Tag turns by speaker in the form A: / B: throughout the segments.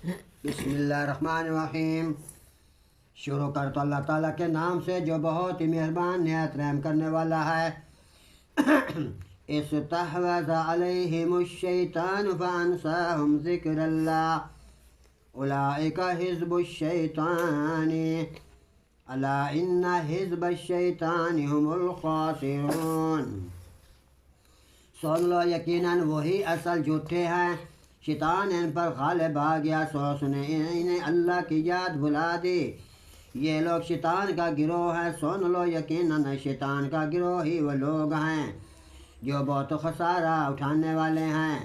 A: بسم اللہ الرحمن الرحیم۔ شروع کرتا اللہ تعالیٰ کے نام سے جو بہت ہی مہربان نہایت رحم کرنے والا ہے۔ استحوذ علیہم الشیطان فانساہم ذکر اللہ اولئک حزب الشیطان الا ان حزب الشیطان هم الخاسرون۔ سن لو یقیناً وہی اصل جھوٹے ہیں، شیطان ان پر غالب آ گیا سو اس نے انہیں اللہ کی یاد بھلا دی۔ یہ لوگ شیطان کا گروہ ہے، سن لو یقیناً شیطان کا گروہ ہی وہ لوگ ہیں جو بہت خسارہ اٹھانے والے ہیں۔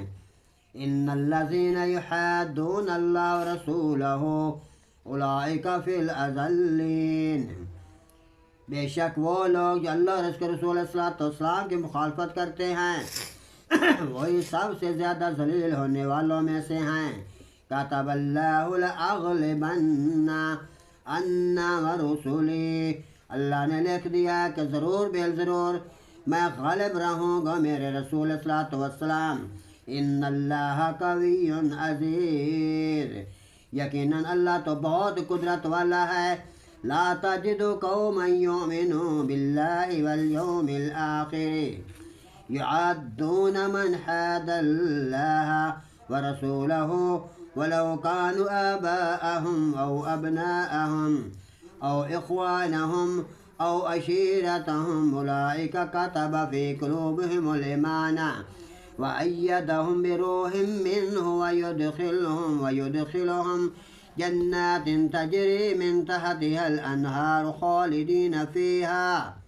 A: ان الذین یحادون اللہ ورسولہ اولئک فی الاذلین۔ بے شک وہ لوگ جو اللہ اور اس کے رسول صلی اللہ علیہ وسلم کی مخالفت کرتے ہیں وہی سب سے زیادہ ذلیل ہونے والوں میں سے ہیں۔ کتب اللہ لأغلبن انا ورسولی، اللہ نے لکھ دیا کہ ضرور بالضرور میں غالب رہوں گا میرے رسول صلی اللہ علیہ وسلم۔ ان اللہ قوی عزیز، یقیناً اللہ تو بہت قدرت والا ہے۔ لا تجد قوما یؤمنون باللہ والیوم الآخر يعادون من حاد الله ورسوله ولو كانوا آباءهم أو أبناءهم أو إخوانهم أو عشيرتهم أولئك كتب في قلوبهم الإيمان وأيدهم بروح منه ويدخلهم جنات تجري من تحتها الأنهار خالدين فيها۔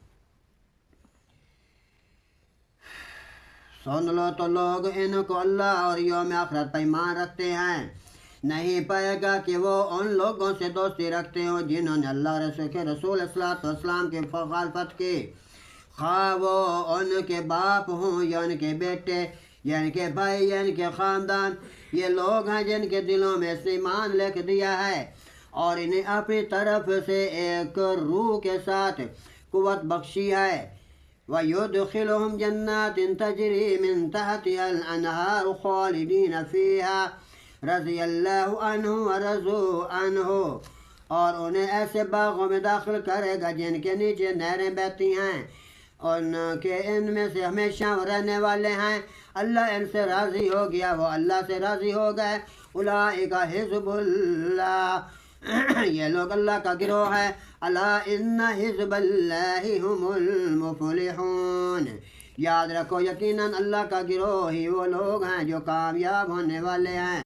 A: سن لو تو لوگ ان کو اللہ اور یوم آخرت پر ایمان رکھتے ہیں، نہیں پائے گا کہ وہ ان لوگوں سے دوستی رکھتے ہوں جنہوں نے اللہ کے رسول صلی اللہ علیہ وسلم کی مخالفت کی، خواہ وہ ان کے باپ ہوں یا ان کے بیٹے یا ان کے بھائی یا ان کے خاندان۔ یہ لوگ ہیں جن کے دلوں میں سے ایمان لکھ دیا ہے اور انہیں اپنی طرف سے ایک روح کے ساتھ قوت بخشی ہے۔ وَيُدْخِلُهُمْ جَنَّاتٍ تَجْرِي مِن تَحْتِهَا الْأَنْهَارُ خَالِدِينَ فِيهَا رَضِيَ اللَّهُ عَنْهُ وَرَضُوا عَنْهُ، اور انہیں ایسے باغوں میں داخل کرے گا جن کے نیچے نہریں بہتی ہیں، ان کے ان میں سے ہمیشہ رہنے والے ہیں۔ اللہ ان سے راضی ہو گیا، وہ اللہ سے راضی ہو گئے۔ اولئک حزب اللہ، یہ لوگ اللہ کا گروہ ہے۔ الا ان حزب اللہ هم المفلحون، یاد رکھو یقیناً اللہ کا گروہ ہی وہ لوگ ہیں جو کامیاب ہونے والے ہیں۔